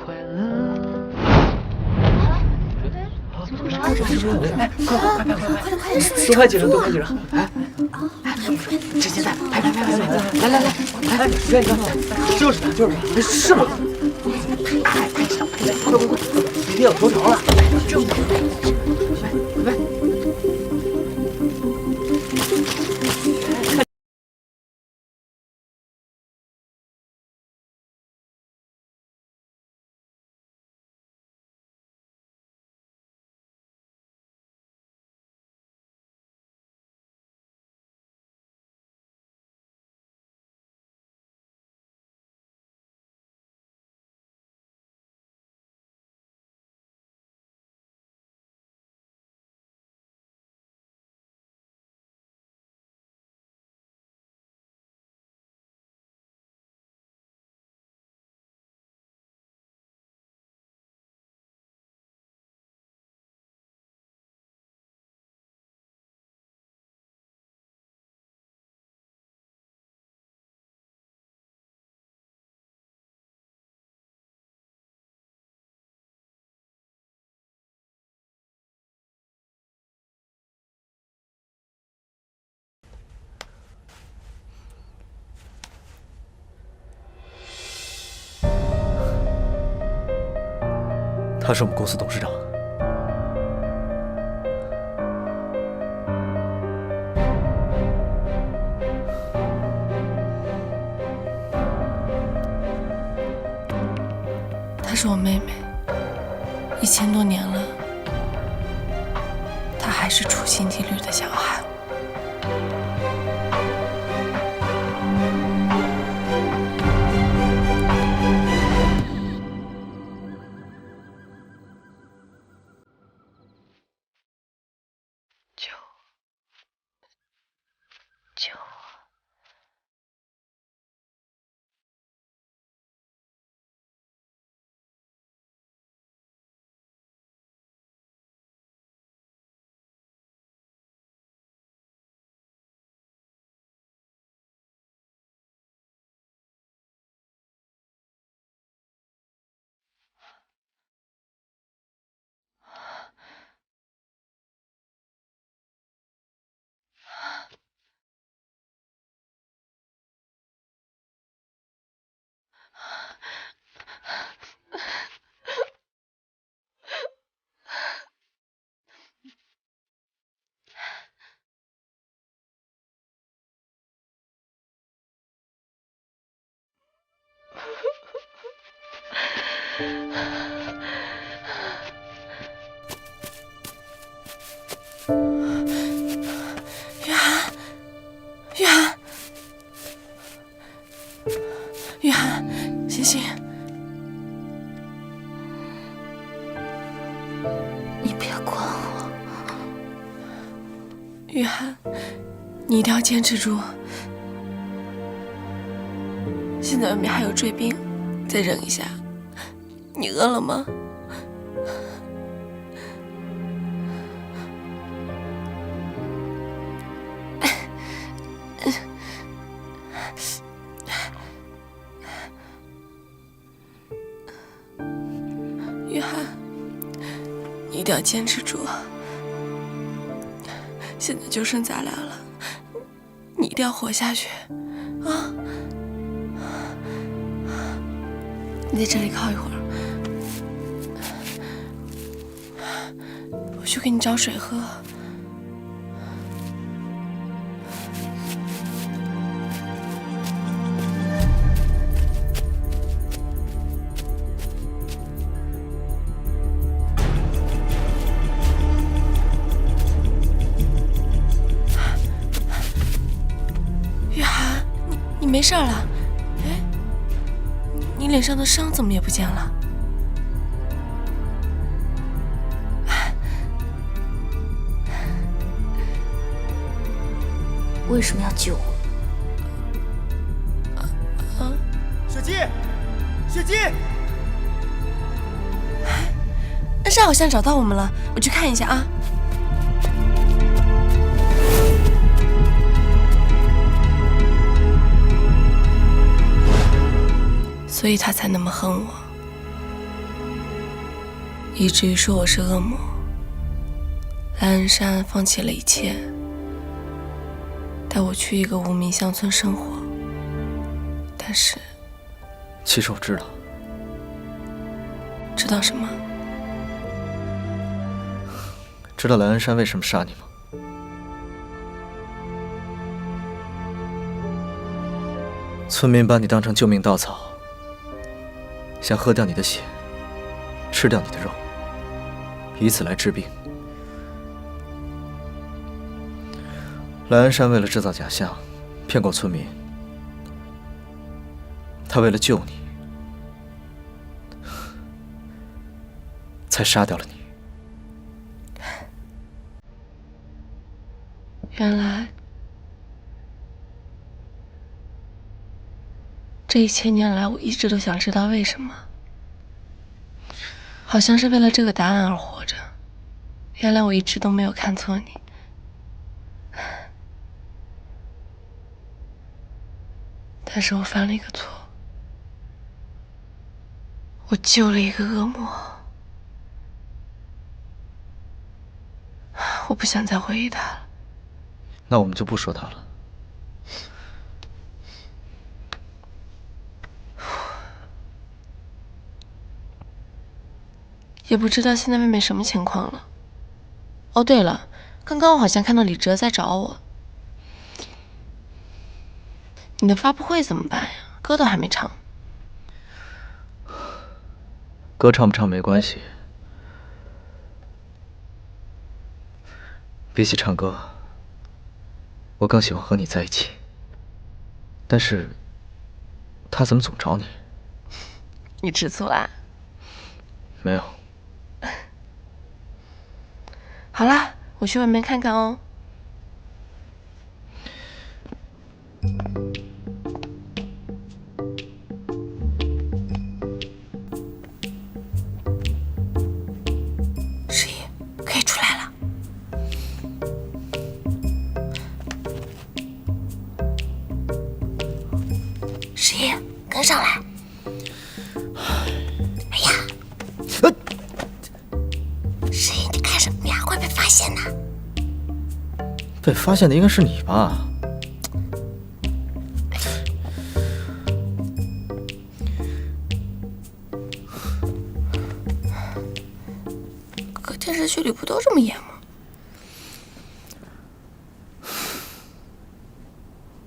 快乐。怎么这么着？哎，快，多拍几张，多拍几张！哎，这现在拍，来，愿意就是他，是吗？拍几张，快，一定要头朝了，快！他是我们公司董事长。她是我妹妹，1000多年了，她还是处心积虑的想要害我。救我！雨涵，醒醒！你别管我，雨涵，你一定要坚持住。现在外面还有追兵，再忍一下。你饿了吗？雨涵，你一定要坚持住。现在就剩咱俩了，你一定要活下去，啊！你在这里靠一会儿，我去给你找水喝。雨涵，你没事了？哎，你脸上的伤怎么也不见了？为什么要救我？雪姬，雪姬，恩莎好像找到我们了，我去看一下啊。所以他才那么恨我。以至于说我是恶魔。蓝恩山放弃了一切，带我去一个无名乡村生活。但是，其实我知道，知道什么？知道蓝恩山为什么杀你吗？村民把你当成救命稻草，想喝掉你的血，吃掉你的肉，以此来治病。蓝恩山为了制造假象，骗过村民。他为了救你，才杀掉了你。原来，这1000年来，我一直都想知道为什么，好像是为了这个答案而活着。原来我一直都没有看错你。但是我犯了一个错，我救了一个恶魔。我不想再回忆他了。那我们就不说他了。也不知道现在妹妹什么情况了。哦，对了，刚刚我好像看到李哲在找我。你的发布会怎么办呀？歌都还没唱。歌唱不唱没关系，比起唱歌，我更喜欢和你在一起。但是，他怎么总找你？你吃醋啦？没有。好啦，我去外面看看哦。十一，可以出来了。十一，跟上来。哎呀，十一，你看什么呀？会被发现的。被发现的应该是你吧？可电视剧里不都这么演吗？